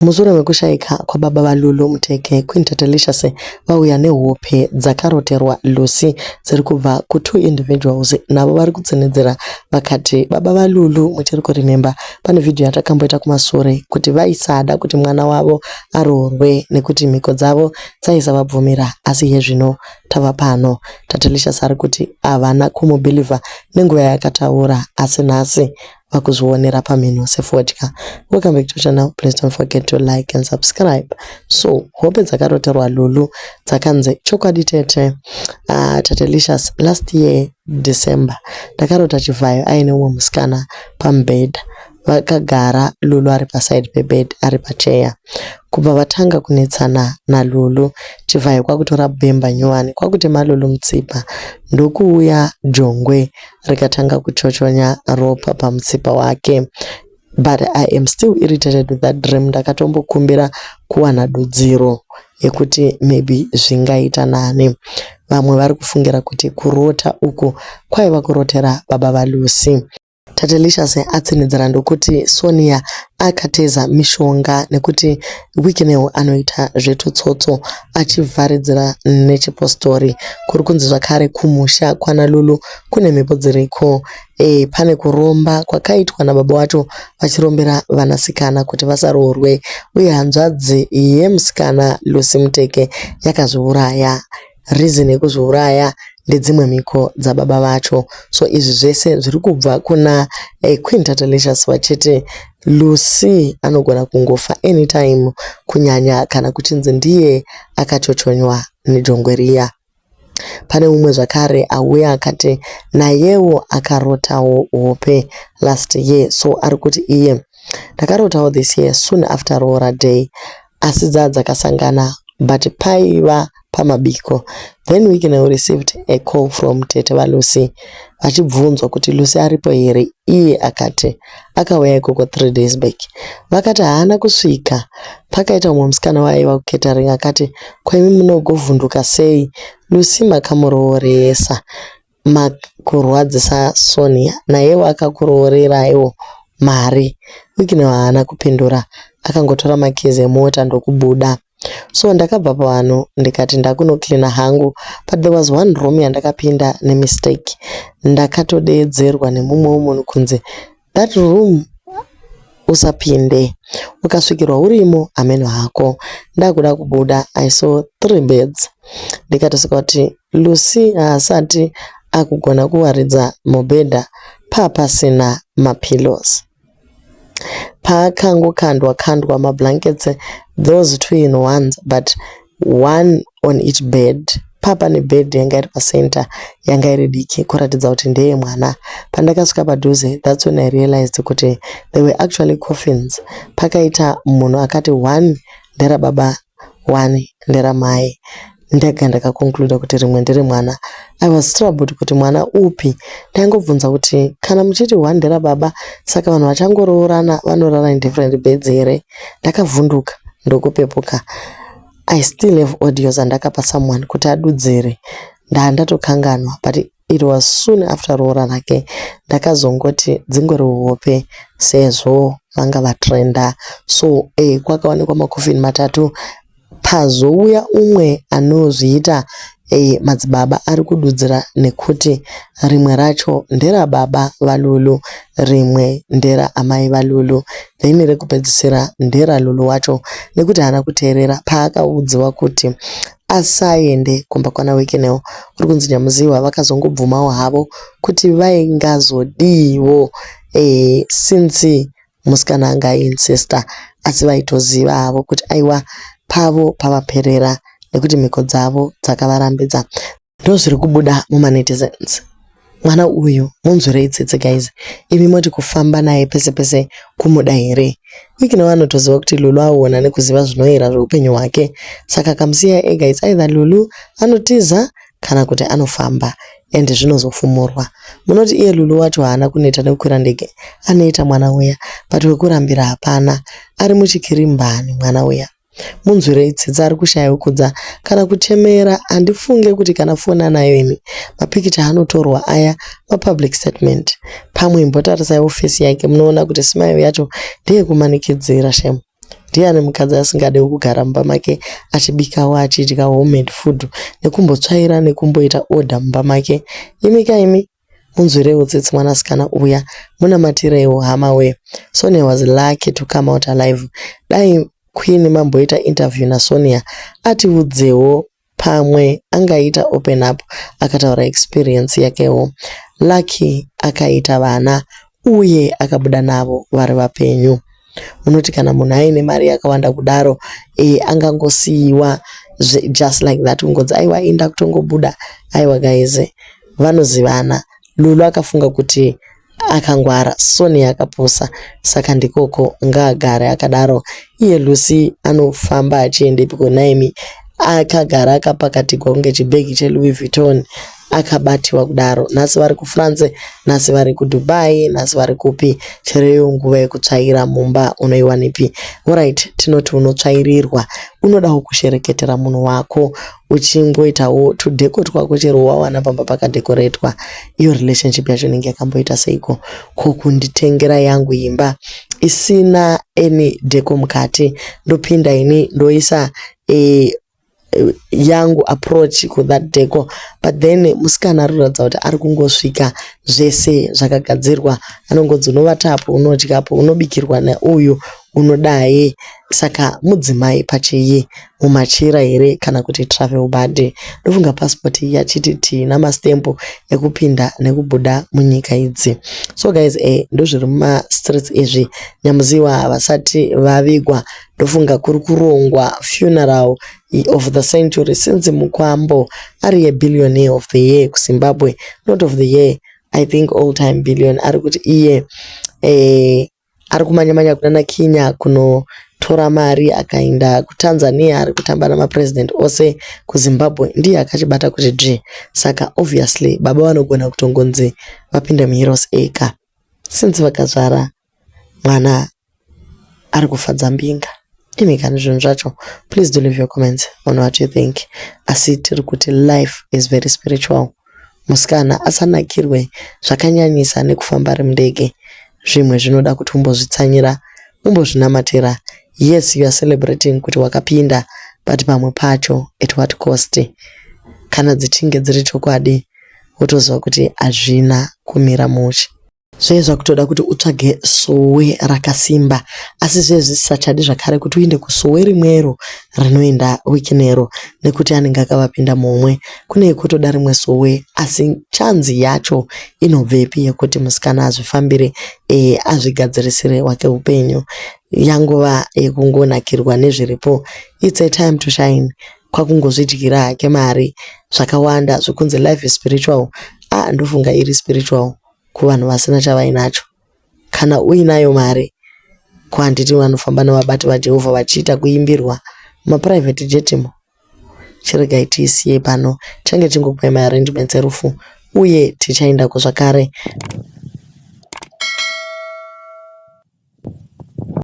Mushure mekushaika kwababa vaLulu Muteke, Queen Tatalicious vauya nehope dzakaroterwa Lucy dziri kubva ku2 individuals navo vari kutsenedzera vakati baba vaLulu muchiri kurimemba pane vhidhiyo yatakamboita kumashure kuti vaisada kuti mwana wavo aroorwe nekuti mhiko dzavo dzaisavabvumira, asi iye zvino tava pano. Tatalicious ari kuti havana kumubhilivha nenguva yakataura, asi nhasi vakuzvionera pamhino sefodya. Welcome back to the channel. Please don't forget to like and subscribe. So hope dzakaroterwa Lulu dzakanze chokwadi tete. Tatalicious last year December ndakarota chivhayo aine umwe musikana pamubhedha, vakagara Lulu ari paside pebed ari pacheya. Kubva vatanga kunetsana naLulu, chivhayo kwakutora bhemba nyuwani kwakutema Lulu mutsipa, ndokuuya jongwe rikatanga kuchochonya ropa pamutsipa wake. But I am still irritated with that dream. Ndakatombokumbira kuwana dudziro yekuti maybe zvingaita nani. Vamwe vari kufungira kuti kurota uku kwaiva kurotera baba vaLucy. Tatalicious atsinedzera ndokuti Sonia akateza mishonga nekuti Wikineo anoita zvetutsotso achivharidzira nechipostori. Kuri kunzi zvakare kumusha kwana Lulu kune mhepo dziriko. Pane kuromba kwakaitwa nababa wacho vachirombera vanasikana kuti vasaroorwe, uye hanzvadzi yemusikana Lucy Muteke yakazviuraya. Reason yekuzviuraya ndedzimwe mhiko dzababa vacho. So izvi zvese zviri kubva kuna Queen Tatalicious vachiti Lucy anogona kungofa anytime, kunyanya kana kuchinzi ndiye akachochonywa nejongwe riya. Pane umwe zvakare auya akati nayewo akarotawo hope last year. So ari kuti iye ndakarotawo this year soon after Aurora Day, asi dzakasangana but paiva pamabiko. Then we can received a call from tete vaLucy vachibvunzwa kuti Lucy aripo here. Iye akati akauya ikoko 3 days back. Vakati haana kusvika. Pakaita umwe musikana waiva kuketering akati kwaimi munogovhunduka sei, Lucy makamurooresa makurwadzisa Sonia, nayewo akakurooreraiwo mari. Wikineo haana kupindura, akangotora makezi emota ndokubuda. So ndakabva pano ndikati ndakunoklina hangu, but there was one room yandakapinda nemistake. Ndakatodeedzerwa nemumwe munhu kunzi that room usapinde, ukasvikirwa urimo ameno hako. Ndakuda kubuda, I saw 3 beds. Ndikatosika kuti Lucy haasati akugona kuwaridza mubhedha pasina mapillows. Pakangokandwa mablankets, those 2 in ones, but 1 on each bed. Pane bed yanga iri pacenter yanga iri diki kuratidza kuti ndeye mwana. Pandakasvika padhuze, that's when I realized kuti they were actually coffins. Pakaita munhu akati 1 ndera baba, 1 ndera mai. Ndega ndakakonkluda kuti rimwe ndere mwana. I was troubled kuti mwana upi. Ndangobvunza kuti kana muchiti 1 ndera baba, saka vanhu vachangoroorana vanorara in different beds here. Ndakavhunduka ndokupepuka. I still have audios andakapa someone kuti adudzire. Ndatokanganwa, but it was soon after roora rake ndakazongoti dzingori hope sezvo vanga vatrenda. So kwakaonekwa makofini matatu. Pazouya umwe anozviita madzibaba ari kududzira nekuti rimwe racho ndera baba vaLulu, rimwe ndera amai vaLulu, then rekupedzisira ndera Lulu wacho, nekuti haana kuteerera paakaudziwa kuti asaende kumba kwana Wikineo. Uri kunzi Nyamuziwa vakazongobvumawo havo kuti vaingazodiwo since musikana anga ainsista, asi vaitoziva havo kuti aiwa pavo pavaperera nekuti mhiko dzavo dzakavarambidza. Ndozviri kubuda mumanetizens. Mwana uyu munzwirei tsitsi guys. Imi moti kufamba naye pese pese kumuda here. Wikineo anotoziva kuti Lulu aona nekuziva zvinoyera zveupenyu hwake, saka kamusiya ega. It's either Lulu anotiza kana kuti anofamba, ende zvinozofumurwa. Munoti iye Lulu wacho haana kuneta nekukwira ndege, anoita mwana uya, but wekurambira hapana. Ari muchikirimbani mwana uya. Munzwirei tsitsi, ari kushaya kudza kana kuchemera. Handifunge kuti kana fona nayo imi mapikicha anotorwa aya public statement. Pamwe imbotarisai ofisi yake munoona kuti smile yacho ndeye kumanikidzira shemu. Ndiani mukadzi asingade kugara mumba make achibikawo achidya homemade food nekumbotsvaira nekumboita order mumba make? Imi munzwirewo tsitsi mwanasikana uya, munamatirewo hama we. Sonia was lucky to come out alive. Dai Queen mamboita interview na Sonia atiudzewo pamwe angaita open up akataura experience yakewo. Lucky akaita vana uye akabuda navo vari vapenyu. Munoti kana munhu aine mari yakawanda kudaro angangosiyiwa just like that, ungodzi aiwa inda kutongobuda. Aiwa guys, vanozivana. Lulu akafunga kuti akangwara, Sonia akaposa, saka ndikoko ngaagare akadaro. Iye Lucy anofamba achiendepiko, Naomi akagara akapakatigwa kunge chibhegi cheLouis Vuitton akabatiwa kudaro. Nhasi vari kuFrance, nhasi vari kuDubai, nhasi vari kupi. Chereyo nguva yekutsvaira mumba unoiwanipi? Alright, tinoti unotsvairirwa, unodawo kushereketera munhu wako uchingoitawo tudheko twako chero wawana pamba pakadhekoretwa. Iyo relationship yacho inenge yakamboita seiko? Kukunditengera yangu imba isina any dheko mukati, ndopinda ini ndoisa yangu approach ku that deco, but then musikana aruradza kuti ari kungosvika zvese zvakagadzirwa, anongodzi unovatapo, unodyapo, unobikirwa nauyu, unodai. Saka mudzimai pachiyi mumachira here kana kuti travel bad? Ndofunga passport yachiti tina mastempo ekupinda nekubuda munyika idzi. So guys, ndozviri muma streets izvi. Nyamuziwa havasati vavigwa, ndofunga kuri kurongwa funeral of the century since Mukwambo ari a billionaire of the year kuZimbabwe, not of the year, I think all time billion. Ari kuti iye ari kumanya kunana Kenya kunotora mari akaenda kuTanzania, ari kutamba namapresident ose. KuZimbabwe ndiye akachibata kuti dzve. Saka obviously baba vanogona kutongonzi vapinda muHeroes Acre since vakazvara mwana ari kufadza mbinga. Imikani zvinhu zvacho. Please do leave your comments on what you think. Asi tiri kuti life is very spiritual. Musikana asanakirwe zvakanyanyisa nekufamba ari mundege. Zvimwe zvinoda kuti umbozvitsanyira, umbozvinamatira. Yes, you are celebrating kuti wakapinda, but pamwe pacho at what cost? Kana dzichinge dziri chokwadi, wotoziva kuti hazvina kumira mushe. Zvezva kutoda kuti utsvage sowe rakasimba, asi zvezvi zvisachadi zvakare kuti uinde kusowe rimwero rinoenda wikinero, nekuti anenge akavapinda mumwe. Kune kutoda rimwe sowe, asi chanzi yacho inobvepi yekuti musikana azvifambire azvigadzirisire wake upenyu. Yangova yekungonakirwa nezviripo. It's a time to shine. Kwakungozvidyira hake mari zvakawanda zvokunzi life is spiritual. Ndofunga iri spiritual kuvanhu vasina chavainacho. Kana uinayo mari, kwanditi vanofamba navabati vaJehovha vachiita kuimbirwa maprivate jetimo. Chiregai tiisiye pano, change chingokupai maarrangements erufu uye tichaenda kuzvakare.